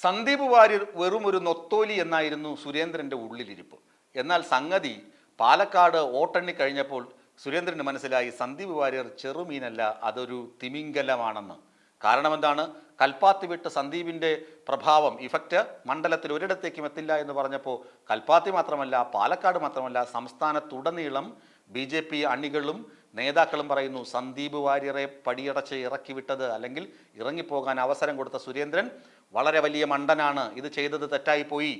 സന്ദീപ് വാര്യർ വെറും ഒരു നൊത്തോലി എന്നായിരുന്നു സുരേന്ദ്രന്റെ ഉള്ളിലിരിപ്പ്. എന്നാൽ സംഗതി പാലക്കാട് വോട്ടെണ്ണി കഴിഞ്ഞപ്പോൾ സുരേന്ദ്രന് മനസ്സിലായി സന്ദീപ് വാര്യർ ചെറുമീനല്ല, അതൊരു തിമിംഗലമാണെന്ന്. കാരണം എന്താണ്? കൽപ്പാത്തി വിട്ട് സന്ദീപിൻ്റെ പ്രഭാവം ഇഫക്റ്റ് മണ്ഡലത്തിൽ ഒരിടത്തേക്കും എത്തില്ല എന്ന് പറഞ്ഞപ്പോൾ കൽപ്പാത്തി മാത്രമല്ല, പാലക്കാട് മാത്രമല്ല, സംസ്ഥാനത്തുടനീളം BJP അണികളും നേതാക്കളും പറയുന്നു സന്ദീപ് വാര്യരെ പടിയടച്ച് ഇറക്കി വിട്ടത് അല്ലെങ്കിൽ ഇറങ്ങിപ്പോകാൻ അവസരം കൊടുത്ത സുരേന്ദ്രൻ വളരെ വലിയ മണ്ടനാണ്, ഇത് ചെയ്തത് തെറ്റായിപ്പോയി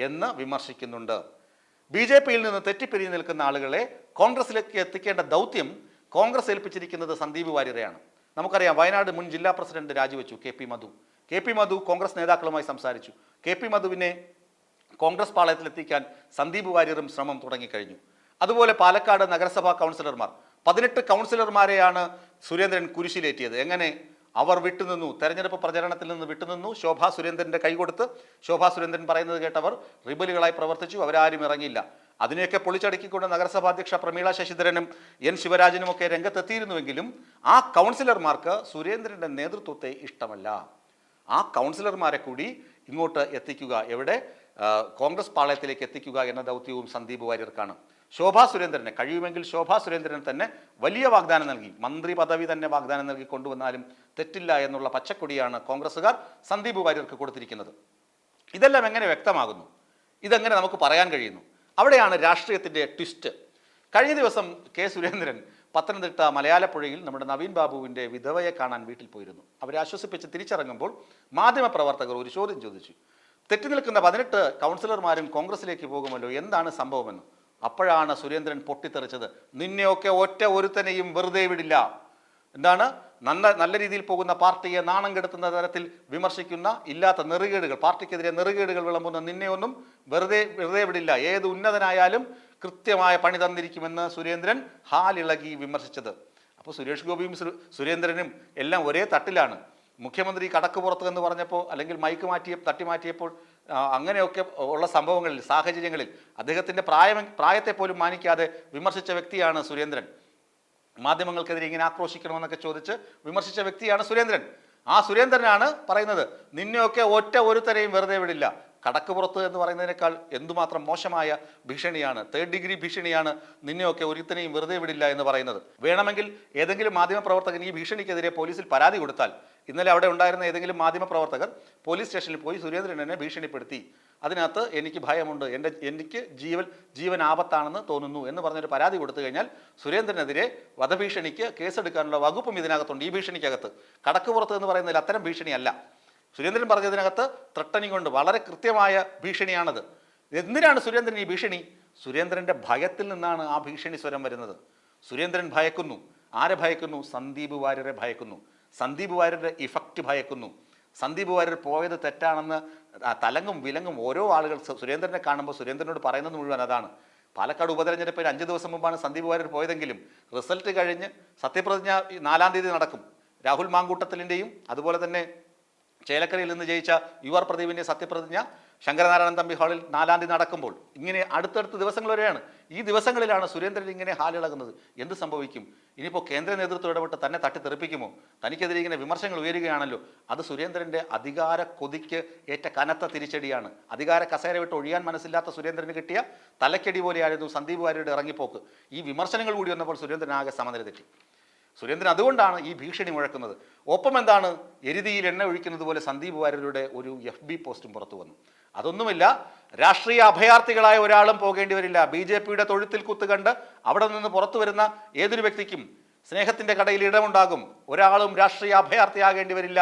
എന്ന് വിമർശിക്കുന്നുണ്ട്. BJPയിൽ നിന്ന് തെറ്റിപ്പിരിഞ്ഞു നിൽക്കുന്ന ആളുകളെ കോൺഗ്രസിലേക്ക് എത്തിക്കേണ്ട ദൗത്യം കോൺഗ്രസ് ഏൽപ്പിച്ചിരിക്കുന്നത് സന്ദീപ് വാര്യരെയാണ്. നമുക്കറിയാം, വയനാട് മുൻ ജില്ലാ പ്രസിഡന്റ് രാജിവെച്ചു കെ പി മധു കോൺഗ്രസ് നേതാക്കളുമായി സംസാരിച്ചു. KP മധുവിനെ കോൺഗ്രസ് പാളയത്തിലെത്തിക്കാൻ സന്ദീപ് വാര്യറും ശ്രമം തുടങ്ങിക്കഴിഞ്ഞു. അതുപോലെ പാലക്കാട് നഗരസഭാ കൗൺസിലർമാർ 18 കൗൺസിലർമാരെയാണ് സുരേന്ദ്രൻ കുരിശിലേറ്റിയത്. എങ്ങനെ? അവർ വിട്ടുനിന്നു, തെരഞ്ഞെടുപ്പ് പ്രചരണത്തിൽ നിന്ന് വിട്ടുനിന്നു. ശോഭാ സുരേന്ദ്രൻ്റെ കൈകൊടുത്ത് ശോഭാ സുരേന്ദ്രൻ പറയുന്നത് കേട്ടവർ റിബലുകളായി പ്രവർത്തിച്ചു, അവരാരും ഇറങ്ങിയില്ല. അതിനെയൊക്കെ പൊളിച്ചടക്കിക്കൊണ്ട് നഗരസഭാധ്യക്ഷ പ്രമീള ശശിധരനും N ശിവരാജനും ഒക്കെ രംഗത്തെത്തിയിരുന്നുവെങ്കിലും ആ കൗൺസിലർമാർക്ക് സുരേന്ദ്രൻ്റെ നേതൃത്വത്തെ ഇഷ്ടമല്ല. ആ കൗൺസിലർമാരെ കൂടി ഇങ്ങോട്ട് എത്തിക്കുക, എവിടെ? കോൺഗ്രസ് പാളയത്തിലേക്ക് എത്തിക്കുക എന്ന ദൗത്യവും സന്ദീപ് വാര്യർക്കാണ്. ശോഭാ സുരേന്ദ്രനെ കഴിയുമെങ്കിൽ ശോഭാ സുരേന്ദ്രൻ തന്നെ വലിയ വാഗ്ദാനം നൽകി, മന്ത്രി പദവി തന്നെ വാഗ്ദാനം നൽകി കൊണ്ടുവന്നാലും തെറ്റില്ല എന്നുള്ള പച്ചക്കൊടിയാണ് കോൺഗ്രസ്സുകാർ സന്ദീപ് വാര്യർക്ക് കൊടുത്തിരിക്കുന്നത്. ഇതെല്ലാം എങ്ങനെ വ്യക്തമാകുന്നു? ഇതെങ്ങനെ നമുക്ക് പറയാൻ കഴിയുന്നു? അവിടെയാണ് രാഷ്ട്രീയത്തിൻ്റെ ട്വിസ്റ്റ്. കഴിഞ്ഞ ദിവസം സുരേന്ദ്രൻ പത്തനംതിട്ട മലയാലപ്പുഴയിൽ നമ്മുടെ നവീൻ ബാബുവിൻ്റെ വിധവയെ കാണാൻ വീട്ടിൽ പോയിരുന്നു. അവരെ ആശ്വസിപ്പിച്ച് തിരിച്ചിറങ്ങുമ്പോൾ മാധ്യമപ്രവർത്തകർ ഒരു ചോദ്യം ചോദിച്ചു. തെറ്റി നിൽക്കുന്ന 18 കൗൺസിലർമാരും കോൺഗ്രസിലേക്ക് പോകുമല്ലോ, എന്താണ് സംഭവമെന്ന്. അപ്പോഴാണ് സുരേന്ദ്രൻ പൊട്ടിത്തെറിച്ചത്. നിന്നെയൊക്കെ ഒറ്റ ഒരുത്തനെയും വെറുതെ വിടില്ല. എന്താണ്? നല്ല രീതിയിൽ പോകുന്ന പാർട്ടിയെ നാണം കെടുത്തുന്ന തരത്തിൽ വിമർശിക്കുന്ന ഇല്ലാത്ത നെറുകേടുകൾ, പാർട്ടിക്കെതിരെ നെറുകേടുകൾ വിളമ്പുന്ന നിന്നെയൊന്നും വെറുതെ വിടില്ല. ഏത് ഉന്നതനായാലും കൃത്യമായ പണി തന്നിരിക്കുമെന്ന് സുരേന്ദ്രൻ ഹാലിളകി വിമർശിച്ചത്. അപ്പോൾ സുരേഷ് ഗോപിയും സുരേന്ദ്രനും എല്ലാം ഒരേ തട്ടിലാണ്. മുഖ്യമന്ത്രി കടക്ക് പുറത്ത് എന്ന് പറഞ്ഞപ്പോൾ അല്ലെങ്കിൽ മൈക്ക് തട്ടിമാറ്റിയപ്പോൾ അങ്ങനെയൊക്കെ ഉള്ള സംഭവങ്ങളിൽ, സാഹചര്യങ്ങളിൽ അദ്ദേഹത്തിൻ്റെ പ്രായത്തെ പോലും മാനിക്കാതെ വിമർശിച്ച വ്യക്തിയാണ് സുരേന്ദ്രൻ. മാധ്യമങ്ങൾക്കെതിരെ ഇങ്ങനെ ആക്രോശിക്കണമെന്നൊക്കെ ചോദിച്ച് വിമർശിച്ച വ്യക്തിയാണ് സുരേന്ദ്രൻ. ആ സുരേന്ദ്രനാണ് പറയുന്നത് നിന്നെയൊക്കെ ഒറ്റ ഒരുത്തരെയും വെറുതെ വിടില്ല. കടക്ക് പുറത്ത് എന്ന് പറയുന്നതിനേക്കാൾ എന്തുമാത്രം മോശമായ ഭീഷണിയാണ്, 3rd ഡിഗ്രി ഭീഷണിയാണ് നിന്നെയൊക്കെ ഒരുത്തനെയും വെറുതെ വിടില്ല എന്ന് പറയുന്നത്. വേണമെങ്കിൽ ഏതെങ്കിലും മാധ്യമപ്രവർത്തകൻ ഈ ഭീഷണിക്കെതിരെ പോലീസിൽ പരാതി കൊടുത്താൽ, ഇന്നലെ അവിടെ ഉണ്ടായിരുന്ന ഏതെങ്കിലും മാധ്യമപ്രവർത്തകർ പോലീസ് സ്റ്റേഷനിൽ പോയി സുരേന്ദ്രൻ എന്നെ ഭീഷണിപ്പെടുത്തി, അതിനകത്ത് എനിക്ക് ഭയമുണ്ട്, എനിക്ക് ജീവൻ ആപത്താണെന്ന് തോന്നുന്നു എന്ന് പറഞ്ഞൊരു പരാതി കൊടുത്തു കഴിഞ്ഞാൽ സുരേന്ദ്രനെതിരെ വധഭീഷണിക്ക് കേസെടുക്കാനുള്ള വകുപ്പും ഇതിനകത്തുണ്ട്. ഈ ഭീഷണിക്കകത്ത് കടക്ക് പുറത്ത് എന്ന് പറയുന്നതിൽ അത്തരം ഭീഷണിയല്ല. സുരേന്ദ്രൻ പറഞ്ഞതിനകത്ത് ത്രട്ടനിങ് കൊണ്ട് വളരെ കൃത്യമായ ഭീഷണിയാണത്. എന്തിനാണ് സുരേന്ദ്രൻ ഈ ഭീഷണി? സുരേന്ദ്രൻ്റെ ഭയത്തിൽ നിന്നാണ് ആ ഭീഷണി സ്വരം വരുന്നത്. സുരേന്ദ്രൻ ഭയക്കുന്നു. ആരെ ഭയക്കുന്നു? സന്ദീപ് വാര്യരെ ഭയക്കുന്നു. സന്ദീപ് വാര്യരുടെ ഇഫക്റ്റ് ഭയക്കുന്നു. സന്ദീപ് വാര്യർ പോയത് തെറ്റാണെന്ന് തലങ്ങും വിലങ്ങും ഓരോ ആളുകൾ സുരേന്ദ്രനെ കാണുമ്പോൾ സുരേന്ദ്രനോട് പറയുന്നത് മുഴുവൻ അതാണ്. പാലക്കാട് ഉപതെരഞ്ഞെടുപ്പിൽ 5 ദിവസം മുമ്പാണ് സന്ദീപ് വാര്യർ പോയതെങ്കിലും റിസൾട്ട് കഴിഞ്ഞ് സത്യപ്രതിജ്ഞ 4-ാം തീയതി നടക്കും. രാഹുൽ മാങ്കൂട്ടത്തിലിൻ്റെയും അതുപോലെ തന്നെ ചേലക്കരയിൽ നിന്ന് ജയിച്ച UR പ്രദീപിൻ്റെ സത്യപ്രതിജ്ഞ ശങ്കരനാരായണൻ തമ്പി ഹാളിൽ 4-ാം തീയതി നടക്കുമ്പോൾ ഇങ്ങനെ അടുത്തടുത്ത ദിവസങ്ങൾ വരെയാണ്. ഈ ദിവസങ്ങളിലാണ് സുരേന്ദ്രൻ ഇങ്ങനെ ഹാലിളകുന്നത്. എന്ത് സംഭവിക്കും? ഇനിയിപ്പോൾ കേന്ദ്ര നേതൃത്വം ഇടപെട്ട് തന്നെ തട്ടിത്തെറിപ്പിക്കുമോ? തനിക്കെതിരെ ഇങ്ങനെ വിമർശനങ്ങൾ ഉയരുകയാണല്ലോ. അത് സുരേന്ദ്രൻ്റെ അധികാര കൊതിക്ക് ഏറ്റ കനത്ത തിരിച്ചടിയാണ്. അധികാര കസേര വിട്ട് ഒഴിയാൻ മനസ്സില്ലാത്ത സുരേന്ദ്രന് കിട്ടിയ തലക്കടി പോലെയായിരുന്നു സന്ദീപ് വാര്യരുടെ ഇറങ്ങിപ്പോക്ക്. ഈ വിമർശനങ്ങൾ കൂടി വന്നപ്പോൾ സുരേന്ദ്രൻ ആകെ സമനില തെറ്റി. സുരേന്ദ്രൻ അതുകൊണ്ടാണ് ഈ ഭീഷണി മുഴക്കുന്നത്. ഒപ്പം എന്താണ്? എരുതിയിൽ എണ്ണ ഒഴിക്കുന്നത് പോലെ സന്ദീപ് വാര്യരുടെ ഒരു FB പോസ്റ്റും പുറത്തു വന്നു. അതൊന്നുമില്ല, രാഷ്ട്രീയ അഭയാർത്ഥികളായ ഒരാളും പോകേണ്ടി വരില്ല. BJPയുടെ തൊഴുത്തിൽ കുത്തുകണ്ട് അവിടെ നിന്ന് പുറത്തു വരുന്ന ഏതൊരു വ്യക്തിക്കും സ്നേഹത്തിൻ്റെ കടയിൽ ഇടമുണ്ടാകും. ഒരാളും രാഷ്ട്രീയ അഭയാർത്ഥിയാകേണ്ടി വരില്ല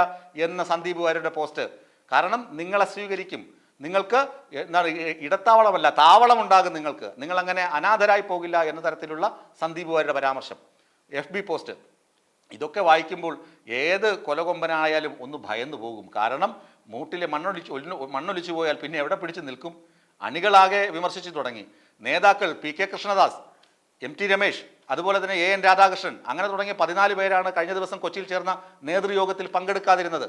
എന്ന സന്ദീപ് വാര്യരുടെ പോസ്റ്റ്. കാരണം നിങ്ങളെ സ്വീകരിക്കും, നിങ്ങൾക്ക് എന്താണ് ഇടത്താവളമല്ല താവളം ഉണ്ടാകും, നിങ്ങളങ്ങനെ അനാഥരായി പോകില്ല എന്ന തരത്തിലുള്ള സന്ദീപ് വാര്യരുടെ പരാമർശം, FB പോസ്റ്റ്. ഇതൊക്കെ വായിക്കുമ്പോൾ ഏത് കൊലകൊമ്പനായാലും ഒന്ന് ഭയന്നു പോകും. കാരണം മൂട്ടിലെ മണ്ണൊലിച്ചു പോയാൽ പിന്നെ എവിടെ പിടിച്ചു നിൽക്കും? അണികളാകെ വിമർശിച്ചു തുടങ്ങി. നേതാക്കൾ PK കൃഷ്ണദാസ്, MT രമേശ്, അതുപോലെ തന്നെ AN രാധാകൃഷ്ണൻ, അങ്ങനെ തുടങ്ങിയ 14 പേരാണ് കഴിഞ്ഞ ദിവസം കൊച്ചിയിൽ ചേർന്ന നേതൃയോഗത്തിൽ പങ്കെടുക്കാതിരുന്നത്.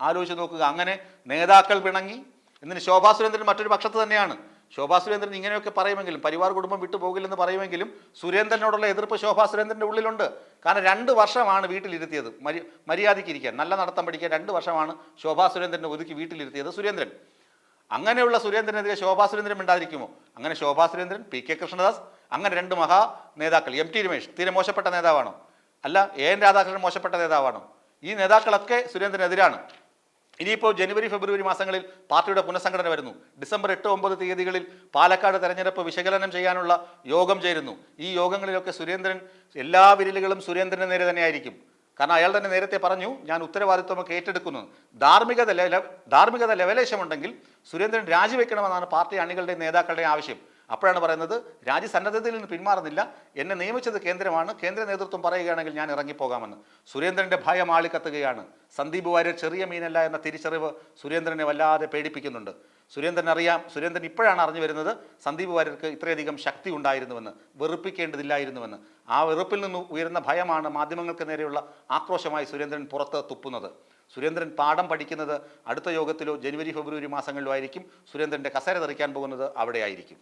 ആലോചിച്ച് നോക്കുക. അങ്ങനെ നേതാക്കൾ പിണങ്ങി. എന്നിട്ട് ശോഭാ സുരേന്ദ്രൻ മറ്റൊരു പക്ഷത്ത് തന്നെയാണ്. ശോഭാ സുരേന്ദ്രൻ ഇങ്ങനെയൊക്കെ പറയുമെങ്കിലും പരിവാർ കുടുംബം വിട്ടുപോകില്ലെന്ന് പറയുമെങ്കിലും സുരേന്ദ്രനോടുള്ള എതിർപ്പ് ശോഭാ സുരേന്ദ്രൻ്റെ ഉള്ളിലുണ്ട്. കാരണം 2 വർഷമാണ് വീട്ടിലിരുത്തിയത്, മര്യാദയ്ക്ക് ഇരിക്കാൻ, നല്ല നടത്തം പഠിക്കാൻ 2 വർഷമാണ് ശോഭാ സുരേന്ദ്രനെ ഒതുക്കി വീട്ടിലിരുത്തിയത് സുരേന്ദ്രൻ. അങ്ങനെയുള്ള സുരേന്ദ്രനെതിരെ ശോഭാ സുരേന്ദ്രൻ മിണ്ടാതിരിക്കുമോ? അങ്ങനെ ശോഭാ സുരേന്ദ്രൻ, പി കെ കൃഷ്ണദാസ്, അങ്ങനെ 2 മഹാ നേതാക്കൾ, എം ടി രമേശ് തീരെ മോശപ്പെട്ട നേതാവാണോ? അല്ല. എ എൻ രാധാകൃഷ്ണൻ മോശപ്പെട്ട നേതാവാണോ? ഈ നേതാക്കളൊക്കെ സുരേന്ദ്രനെതിരാണ്. ഇനിയിപ്പോൾ ജനുവരി ഫെബ്രുവരി മാസങ്ങളിൽ പാർട്ടിയുടെ പുനഃസംഘടന വരുന്നു. ഡിസംബർ 8, 9 തീയതികളിൽ പാലക്കാട് തെരഞ്ഞെടുപ്പ് വിശകലനം ചെയ്യാനുള്ള യോഗം ചേരുന്നു. ഈ യോഗങ്ങളിലൊക്കെ സുരേന്ദ്രൻ, എല്ലാ വിരലുകളും സുരേന്ദ്രന് നേരെ തന്നെയായിരിക്കും. കാരണം അയാൾ തന്നെ നേരത്തെ പറഞ്ഞു, ഞാൻ ഉത്തരവാദിത്വമൊക്കെ ഏറ്റെടുക്കുന്നു. ധാർമ്മികത ലെവലേശമുണ്ടെങ്കിൽ സുരേന്ദ്രൻ രാജിവെക്കണമെന്നാണ് പാർട്ടി അണികളുടെയും നേതാക്കളുടെയും ആവശ്യം. അപ്പോഴാണ് പറയുന്നത്, രാജ്യസന്നദ്ധതയിൽ നിന്ന് പിന്മാറുന്നില്ല, എന്നെ നിയമിച്ചത് കേന്ദ്രമാണ്, കേന്ദ്ര നേതൃത്വം പറയുകയാണെങ്കിൽ ഞാൻ ഇറങ്ങിപ്പോകാമെന്ന്. സുരേന്ദ്രൻ്റെ ഭയം ആളിക്കത്തുകയാണ്. സന്ദീപ് വാര്യർ ചെറിയ മീനല്ല എന്ന തിരിച്ചറിവ് സുരേന്ദ്രനെ വല്ലാതെ പേടിപ്പിക്കുന്നുണ്ട്. സുരേന്ദ്രൻ ഇപ്പോഴാണ് അറിഞ്ഞു വരുന്നത് സന്ദീപ് വാര്യർക്ക് ഇത്രയധികം ശക്തി ഉണ്ടായിരുന്നുവെന്ന്, വെറുപ്പിക്കേണ്ടതില്ലായിരുന്നുവെന്ന്. ആ വെറുപ്പിൽ നിന്ന് ഉയരുന്ന ഭയമാണ് മാധ്യമങ്ങൾക്ക് നേരെയുള്ള ആക്രോശമായി സുരേന്ദ്രൻ പുറത്ത് തുപ്പുന്നത്. സുരേന്ദ്രൻ പാഠം പഠിക്കുന്നത് അടുത്ത യോഗത്തിലോ ജനുവരി ഫെബ്രുവരി മാസങ്ങളിലോ ആയിരിക്കും. സുരേന്ദ്രൻ്റെ കസേര തെറിക്കാൻ പോകുന്നത് അവിടെയായിരിക്കും.